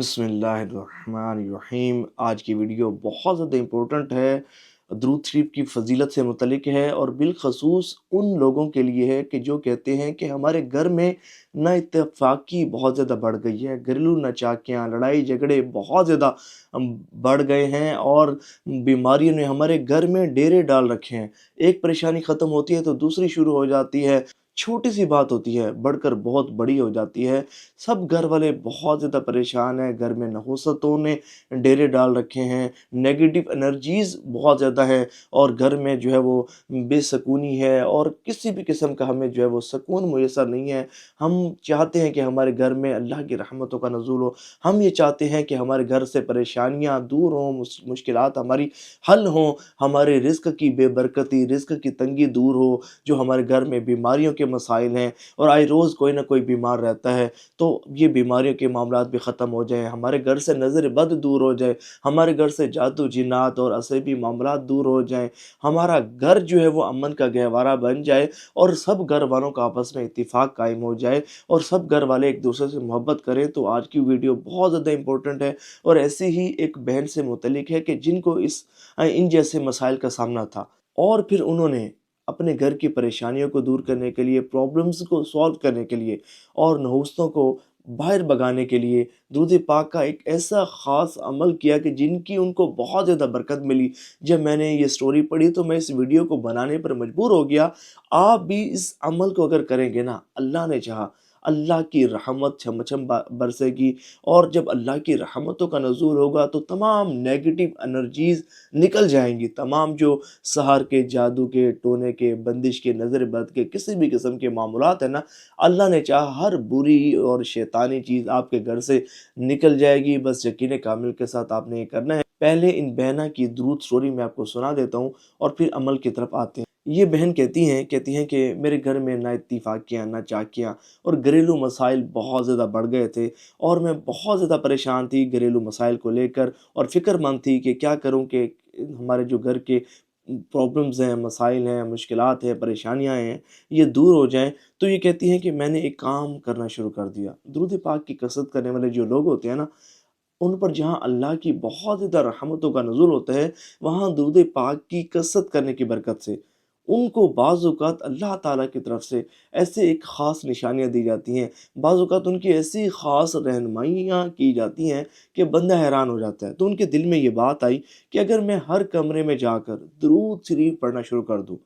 बिस्मिल्लाहिर्रहमानिर्रहीम। आज की वीडियो बहुत ज़्यादा इम्पोर्टेंट है। दुरूद शरीफ की फ़ज़ीलत से मुतल्लिक़ है और बिलख़ुसूस उन लोगों के लिए है कि जो कहते हैं कि हमारे घर में नाइत्तेफ़ाक़ी बहुत ज़्यादा बढ़ गई है, घरेलू नचाकियाँ, लड़ाई झगड़े बहुत ज़्यादा बढ़ गए हैं और बीमारियों ने हमारे घर में डेरे डाल रखे हैं। एक परेशानी ख़त्म होती है तो दूसरी शुरू हो जाती है। छोटी सी बात होती है बढ़कर बहुत बड़ी हो जाती है। सब घर वाले बहुत ज़्यादा परेशान हैं, घर में नहुसतों ने डेरे डाल रखे हैं, नेगेटिव एनर्जीज़ बहुत ज़्यादा है और घर में जो है वो बेसकूनी है और किसी भी किस्म का हमें जो है वो सुकून मुयस्सर नहीं है। हम चाहते हैं कि हमारे घर में अल्लाह की रहमतों का नुज़ूल हो। हम ये चाहते हैं कि हमारे घर से परेशानियाँ दूर हों, मुश्किलात हमारी हल हों, हमारे रिज़्क की बेबरकती, रिज़्क की तंगी दूर हो, जो हमारे घर में बीमारियों के मसाइल हैं और आए रोज़ कोई ना कोई बीमार रहता है। तो ये बीमारियों के मामलात भी ख़त्म हो जाएँ, हमारे घर से नज़र बद दूर हो जाए, हमारे घर से जादू जिन्नात और असैबी मामलात दूर हो जाएँ, हमारा घर जो है वो अमन का गहवारा बन जाए और सब घर वालों का आपस में इत्तिफ़ाक़ कायम हो जाए और सब घर वाले एक दूसरे से मोहब्बत करें। तो आज की वीडियो बहुत ज़्यादा इम्पोर्टेंट है और ऐसी ही एक बहन से मुतल्लिक़ है कि जिनको इन जैसे मसाइल का सामना था और फिर उन्होंने अपने घर की परेशानियों को दूर करने के लिए, प्रॉब्लम्स को सॉल्व करने के लिए और नहुस्तों को बाहर भगाने के लिए दुरूद पाक का एक ऐसा ख़ास अमल किया कि जिनकी उनको बहुत ज़्यादा बरकत मिली। जब मैंने ये स्टोरी पढ़ी तो मैं इस वीडियो को बनाने पर मजबूर हो गया। आप भी इस अमल को अगर करेंगे ना, अल्लाह ने चाहा, अल्लाह की रहमत छम-छम बरसेगी और जब अल्लाह की रहमतों का नुज़ूल होगा तो तमाम नेगेटिव एनर्जीज़ निकल जाएँगी। तमाम जो सहार के, जादू के, टोने के, बंदिश के, नज़र बद के, किसी भी किस्म के मामूलात है ना, अल्लाह ने चाहा हर बुरी और शैतानी चीज़ आपके घर से निकल जाएगी। बस यकीन कामिल के साथ आपने ये करना है। पहले इन बहना की दुरूद स्टोरी मैं आपको सुना देता हूँ और फिर अमल की तरफ आते हैं। ये बहन कहती हैं कि मेरे घर में नाइत्तेफ़ाक़ियाँ, नाचाकियाँ और घरेलू मसाइल बहुत ज़्यादा बढ़ गए थे और मैं बहुत ज़्यादा परेशान थी घरेलू मसाइल को लेकर और फ़िक्रमंद थी कि क्या करूँ कि हमारे जो घर के प्रॉब्लम्स हैं, मसाइल हैं, मुश्किलात हैं, परेशानियाँ हैं, ये दूर हो जाएँ। तो ये कहती हैं कि मैंने एक काम करना शुरू कर दिया। दुरूद पाक की कसरत करने वाले जो लोग होते हैं ना, उन पर जहाँ अल्लाह की बहुत ज़्यादा रहमतों का नुज़ूल होता है, वहाँ दुरूद पाक की कसरत करने की बरकत से उनको बाज़ औक़ात अल्लाह ताला की तरफ से ऐसे एक ख़ास निशानियाँ दी जाती हैं। बाज़ औक़ात उनकी ऐसी ख़ास रहनुमाइयाँ की जाती हैं कि बंदा हैरान हो जाता है। तो उनके दिल में ये बात आई कि अगर मैं हर कमरे में जाकर दुरूद शरीफ पढ़ना शुरू कर दूँ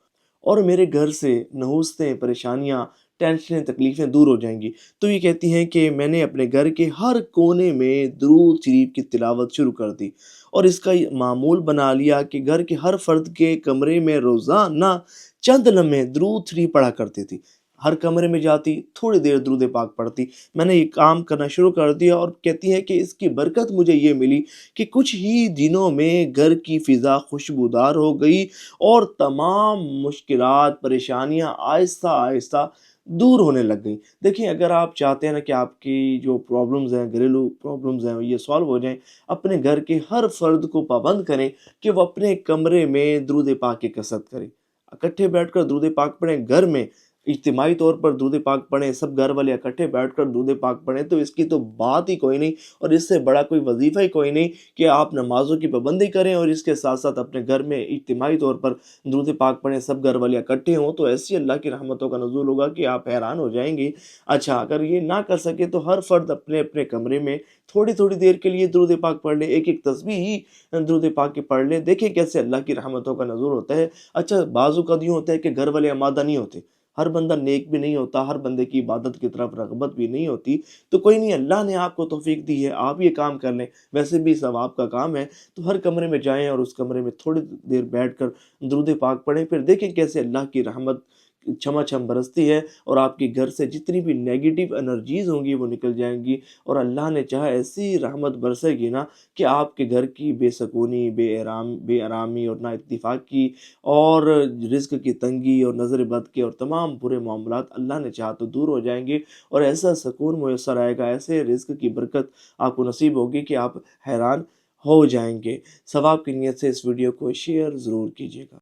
और मेरे घर से नहुस्तें, परेशानियाँ, टेंशनें, तकलीफ़ें दूर हो जाएँगी। तो ये कहती हैं कि मैंने अपने घर के हर कोने में दुरूद शरीफ की तिलावत शुरू कर दी और इसका ये मामूल बना लिया कि घर के हर फ़र्द के कमरे में रोज़ाना चंद लम्हे दुरूद शरीफ पढ़ा करती थी। हर कमरे में जाती, थोड़ी देर दुरूद पाक पढ़ती। मैंने ये काम करना शुरू कर दिया और कहती हैं कि इसकी बरकत मुझे ये मिली कि कुछ ही दिनों में घर की फ़िज़ा खुशबूदार हो गई और तमाम मुश्किलात, परेशानियाँ आहिस्ता-आहिस्ता दूर होने लग गई। देखिए, अगर आप चाहते हैं ना कि आपकी जो प्रॉब्लम्स हैं, घरेलू प्रॉब्लम्स हैं, ये सॉल्व हो जाएँ, अपने घर के हर फ़र्द को पाबंद करें कि वो अपने कमरे में दुरूद पाक की कसरत करें। इकट्ठे बैठकर दुरूद पाक पढ़ें, घर में इज्तिमाई तौर पर दुरूद पाक पढ़ें, सब घर वाले इकट्ठे बैठकर दुरूद पाक पढ़ें, तो इसकी तो बात ही कोई नहीं और इससे बड़ा कोई वजीफ़ा ही कोई नहीं कि आप नमाज़ों की पाबंदी करें और इसके साथ-साथ अपने घर में इज्तिमाई तौर पर दुरूद पाक पढ़ें, सब घर वाले इकट्ठे हों, तो ऐसी अल्लाह की रहमतों का नुज़ूल होगा कि आप हैरान हो जाएँगे। अच्छा, अगर ये ना कर सके तो हर फ़र्द अपने-अपने कमरे में थोड़ी-थोड़ी देर के लिए दुरूद पाक पढ़ ले, एक-एक तस्बीह ही दुरूद पाक की पढ़ ले, देखें कैसे अल्लाह की रहमतों का नुज़ूल होता है। अच्छा, बाज़ औक़ात यूँ होता है कि घर वाले आमादा नहीं होते, हर बंदा नेक भी नहीं होता, हर बंदे की इबादत की तरफ रग़बत भी नहीं होती, तो कोई नहीं, अल्लाह ने आपको तौफ़ीक दी है, आप ये काम कर लें, वैसे भी सवाब का काम है, तो हर कमरे में जाएँ और उस कमरे में थोड़ी देर बैठकर दुरूद पाक पढ़ें, फिर देखें कैसे अल्लाह की रहमत छमा-छम बरसती है और आपके घर से जितनी भी नेगेटिव एनर्जीज़ होंगी वो निकल जाएँगी और अल्लाह ने चाहा ऐसी रहमत बरसेगी ना कि आपके घर की बेसकूनी, बेआरामी और नाइत्तेफ़ाक़ी और रिज़्क की तंगी और नज़र बद के और तमाम बुरे मामलात अल्लाह ने चाहा तो दूर हो जाएँगे और ऐसा सुकून मुयस्सर आएगा, ऐसे रिज़्क की बरकत आपको नसीब होगी कि आप हैरान हो जाएँगे। सवाब की नीयत से इस वीडियो को शेयर ज़रूर कीजिएगा।